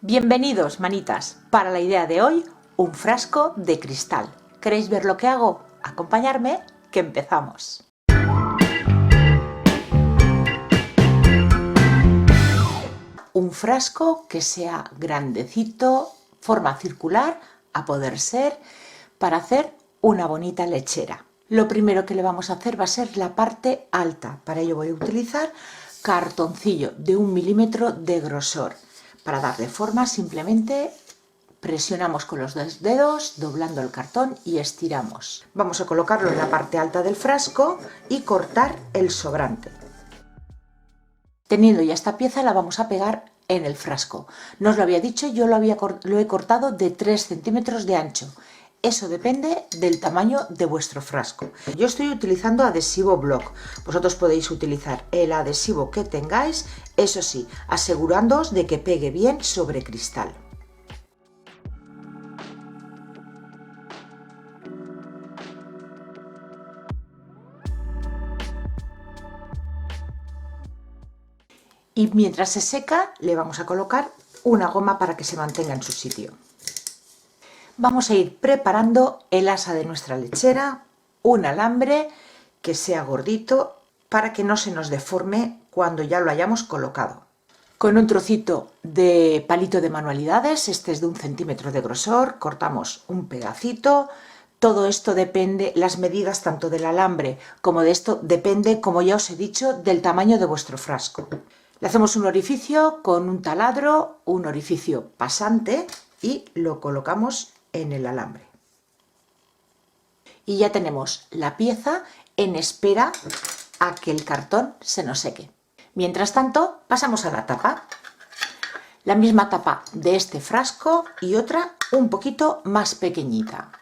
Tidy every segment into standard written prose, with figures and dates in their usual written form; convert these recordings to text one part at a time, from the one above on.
Bienvenidos, manitas, para la idea de hoy, un frasco de cristal. ¿Queréis ver lo que hago? Acompañarme, que empezamos. Un frasco que sea grandecito, forma circular, a poder ser, para hacer una bonita lechera. Lo primero que le vamos a hacer va a ser la parte alta. Para ello voy a utilizar cartoncillo de 1 milímetro de grosor. Para darle forma simplemente presionamos con los dos dedos, doblando el cartón y estiramos. Vamos a colocarlo en la parte alta del frasco y cortar el sobrante. Teniendo ya esta pieza la vamos a pegar en el frasco. No os lo había dicho, yo lo he cortado de 3 centímetros de ancho. Eso depende del tamaño de vuestro frasco. Yo estoy utilizando adhesivo block. Vosotros podéis utilizar el adhesivo que tengáis, eso sí, asegurándoos de que pegue bien sobre cristal. Y mientras se seca, le vamos a colocar una goma para que se mantenga en su sitio. Vamos a ir preparando el asa de nuestra lechera, un alambre que sea gordito para que no se nos deforme cuando ya lo hayamos colocado. Con un trocito de palito de manualidades, este es de 1 centímetro de grosor, cortamos un pedacito. Todo esto depende, las medidas tanto del alambre como de esto depende, como ya os he dicho, del tamaño de vuestro frasco. Le hacemos un orificio con un taladro, un orificio pasante y lo colocamos en el alambre. Y ya tenemos la pieza en espera a que el cartón se nos seque. Mientras tanto, pasamos a la tapa. La misma tapa de este frasco y otra un poquito más pequeñita.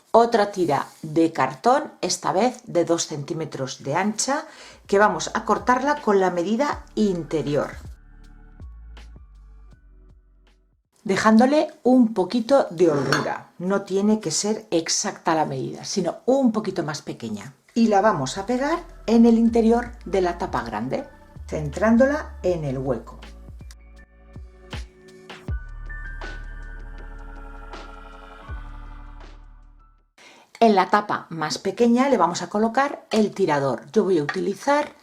Otra tira de cartón, esta vez de 2 centímetros de ancha, que vamos a cortarla con la medida interior, dejándole un poquito de holgura. No tiene que ser exacta la medida, sino un poquito más pequeña. Y la vamos a pegar en el interior de la tapa grande, centrándola en el hueco. En la tapa más pequeña le vamos a colocar el tirador. Yo voy a utilizar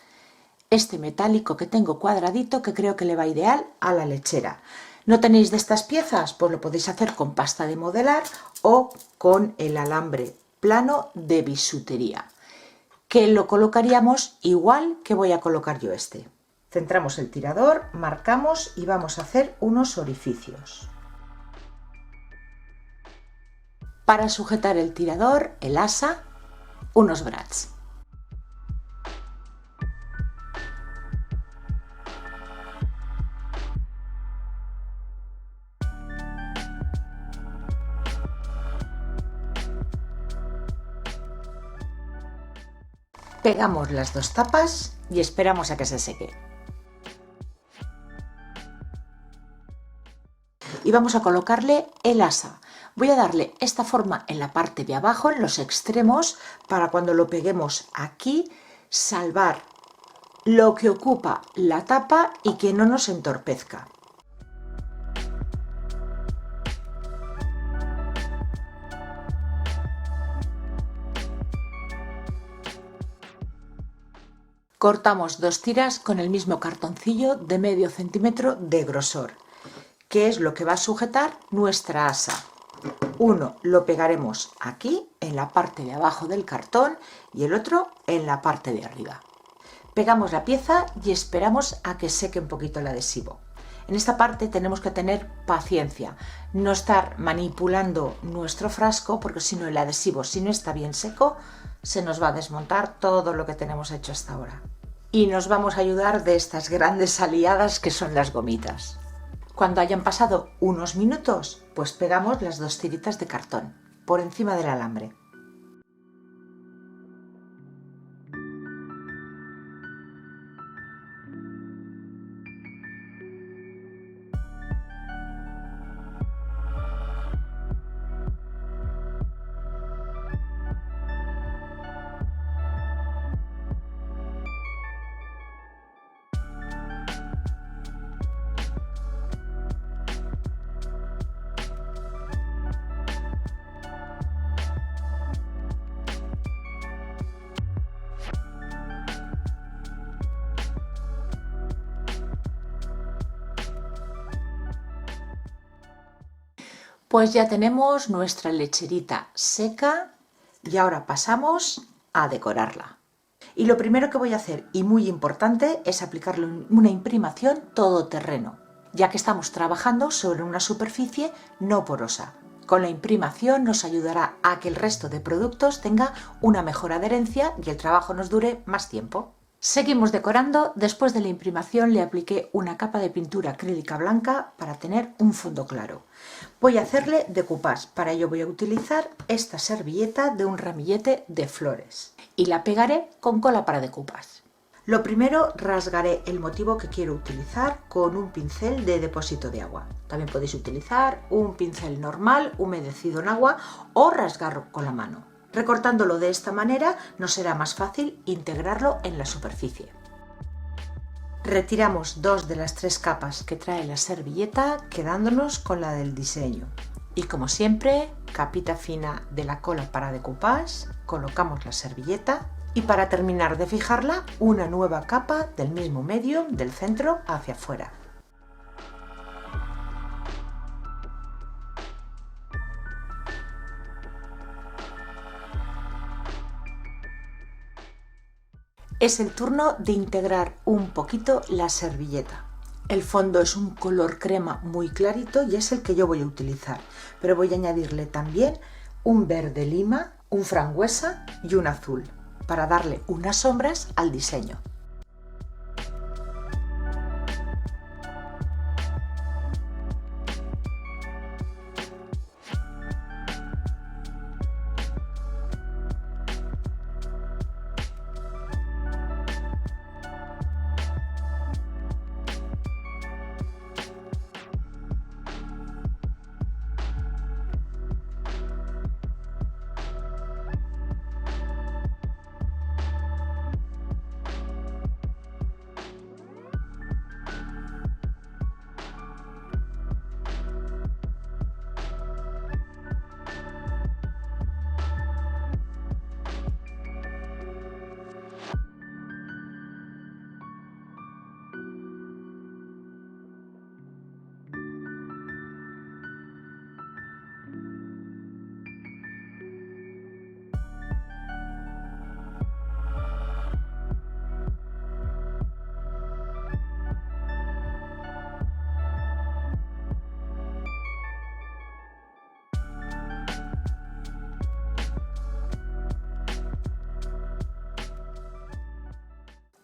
este metálico que tengo cuadradito, que creo que le va ideal a la lechera. ¿No tenéis de estas piezas? Pues lo podéis hacer con pasta de modelar o con el alambre plano de bisutería, que lo colocaríamos igual que voy a colocar yo este. Centramos el tirador, marcamos y vamos a hacer unos orificios. Para sujetar el tirador, el asa, unos brats. Pegamos las dos tapas y esperamos a que se seque. Y vamos a colocarle el asa. Voy a darle esta forma en la parte de abajo, en los extremos, para cuando lo peguemos aquí, salvar lo que ocupa la tapa y que no nos entorpezca. Cortamos 2 tiras con el mismo cartoncillo de medio centímetro de grosor, que es lo que va a sujetar nuestra asa. Uno lo pegaremos aquí, en la parte de abajo del cartón, y el otro en la parte de arriba. Pegamos la pieza y esperamos a que seque un poquito el adhesivo. En esta parte tenemos que tener paciencia, no estar manipulando nuestro frasco, porque si no el adhesivo, si no está bien seco, se nos va a desmontar todo lo que tenemos hecho hasta ahora. Y nos vamos a ayudar de estas grandes aliadas que son las gomitas. Cuando hayan pasado unos minutos, pues pegamos las 2 tiritas de cartón por encima del alambre. Pues ya tenemos nuestra lecherita seca y ahora pasamos a decorarla. Y lo primero que voy a hacer, y muy importante, es aplicarle una imprimación todoterreno, ya que estamos trabajando sobre una superficie no porosa. Con la imprimación nos ayudará a que el resto de productos tenga una mejor adherencia y el trabajo nos dure más tiempo. Seguimos decorando. Después de la imprimación le apliqué una capa de pintura acrílica blanca para tener un fondo claro. Voy a hacerle decoupage. Para ello voy a utilizar esta servilleta de un ramillete de flores y la pegaré con cola para decoupage. Lo primero, rasgaré el motivo que quiero utilizar con un pincel de depósito de agua. También podéis utilizar un pincel normal humedecido en agua o rasgarlo con la mano. Recortándolo de esta manera nos será más fácil integrarlo en la superficie. Retiramos 2 de las 3 capas que trae la servilleta, quedándonos con la del diseño. Y como siempre, capita fina de la cola para decoupage, colocamos la servilleta y para terminar de fijarla, una nueva capa del mismo medio, del centro hacia afuera. Es el turno de integrar un poquito la servilleta. El fondo es un color crema muy clarito y es el que yo voy a utilizar, pero voy a añadirle también un verde lima, un frambuesa y un azul para darle unas sombras al diseño.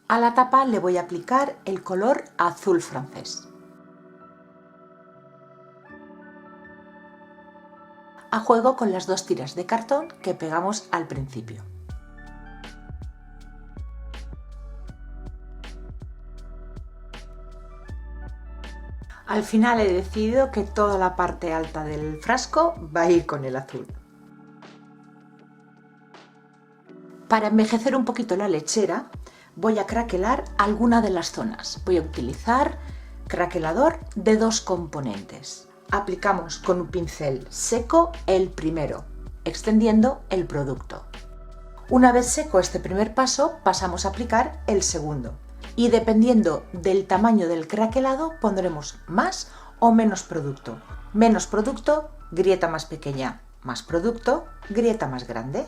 A la tapa le voy a aplicar el color azul francés. A juego con las 2 tiras de cartón que pegamos al principio. Al final he decidido que toda la parte alta del frasco va a ir con el azul. Para envejecer un poquito la lechera, voy a craquelar alguna de las zonas. Voy a utilizar craquelador de 2 componentes. Aplicamos con un pincel seco el primero, extendiendo el producto. Una vez seco este primer paso, pasamos a aplicar el segundo. Y dependiendo del tamaño del craquelado, pondremos más o menos producto. Menos producto, grieta más pequeña. Más producto, grieta más grande.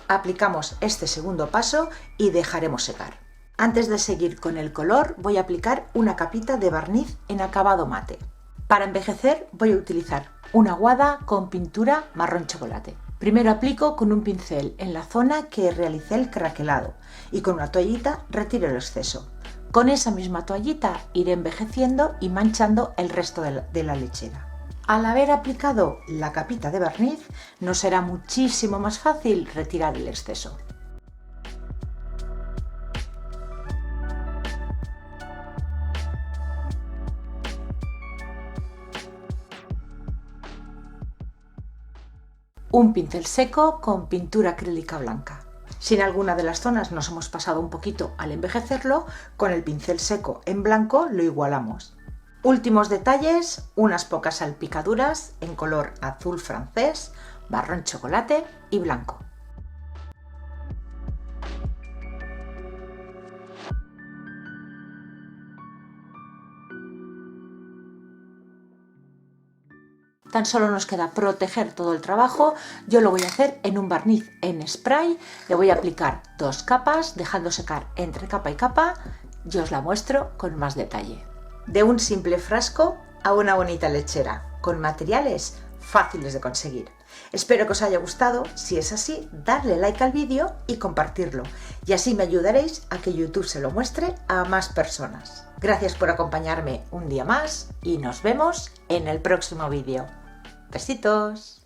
Aplicamos este segundo paso y dejaremos secar. Antes de seguir con el color, voy a aplicar una capita de barniz en acabado mate. Para envejecer voy a utilizar una aguada con pintura marrón chocolate. Primero aplico con un pincel en la zona que realicé el craquelado y con una toallita retiro el exceso. Con esa misma toallita iré envejeciendo y manchando el resto de la lechera. Al haber aplicado la capita de barniz, nos será muchísimo más fácil retirar el exceso. Un pincel seco con pintura acrílica blanca. Si en alguna de las zonas nos hemos pasado un poquito al envejecerlo, con el pincel seco en blanco lo igualamos. Últimos detalles, unas pocas salpicaduras en color azul francés, marrón chocolate y blanco. tan solo nos queda proteger todo el trabajo. Yo lo voy a hacer en un barniz en spray, le voy a aplicar 2 capas, dejando secar entre capa y capa. Yo os la muestro con más detalle. De un simple frasco a una bonita lechera, con materiales fáciles de conseguir. Espero que os haya gustado. Si es así, darle like al vídeo y compartirlo, y así me ayudaréis a que YouTube se lo muestre a más personas. Gracias por acompañarme un día más y nos vemos en el próximo vídeo. Besitos.